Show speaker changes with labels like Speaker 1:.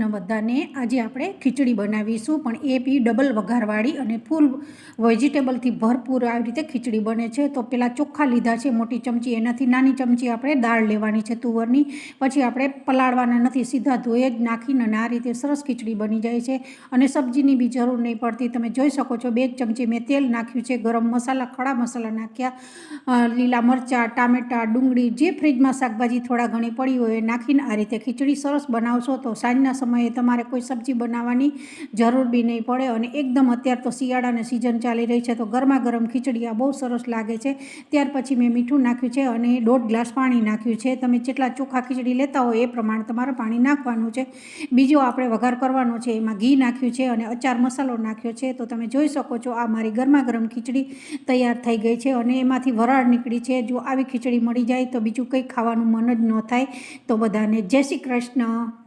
Speaker 1: બધાને આજે આપણે ખીચડી બનાવીશું, પણ એ બી ડબલ વઘારવાળી અને ફૂલ વેજીટેબલથી ભરપૂર આવી રીતે ખીચડી બને છે. તો પહેલાં ચોખ્ખા લીધા છે મોટી ચમચી, એનાથી નાની ચમચી આપણે દાળ લેવાની છે તુવરની. પછી આપણે પલાળવાના નથી, સીધા ધોઈ જ નાખીને અને આ રીતે સરસ ખીચડી બની જાય છે. અને સબ્જીની બી જરૂર નહીં પડતી. તમે જોઈ શકો છો 2 ચમચી મેં તેલ નાખ્યું છે, ગરમ મસાલા, ખડા મસાલા નાખ્યા, લીલા મરચાં, ટામેટાં, ડુંગળી, જે ફ્રીજમાં શાકભાજી થોડા ઘણી પડી હોય એ નાખીને આ રીતે ખીચડી સરસ બનાવશો તો સાંજના સમયે તમારે કોઈ સબ્જી બનાવવાની જરૂર બી નહીં પડે. અને એકદમ અત્યારે તો શિયાળાની સિઝન ચાલી રહી છે તો ગરમા ગરમ ખીચડી આ બહુ સરસ લાગે છે. ત્યાર પછી મેં મીઠું નાખ્યું છે અને 1.5 ગ્લાસ પાણી નાખ્યું છે. તમે જેટલા ચોખા ખીચડી લેતા હોય એ પ્રમાણે તમારે પાણી નાખવાનું છે. બીજો આપણે વઘાર કરવાનો છે, એમાં ઘી નાખ્યું છે અને અચાર મસાલો નાખ્યો છે. તો તમે જોઈ શકો છો આ મારી ગરમા ગરમ ખીચડી તૈયાર થઈ ગઈ છે અને એમાંથી વરાળ નીકળી છે. જો આવી ખીચડી મળી જાય તો બીજું કંઈ ખાવાનું મન જ ન થાય. તો બધાને જય શ્રી કૃષ્ણ.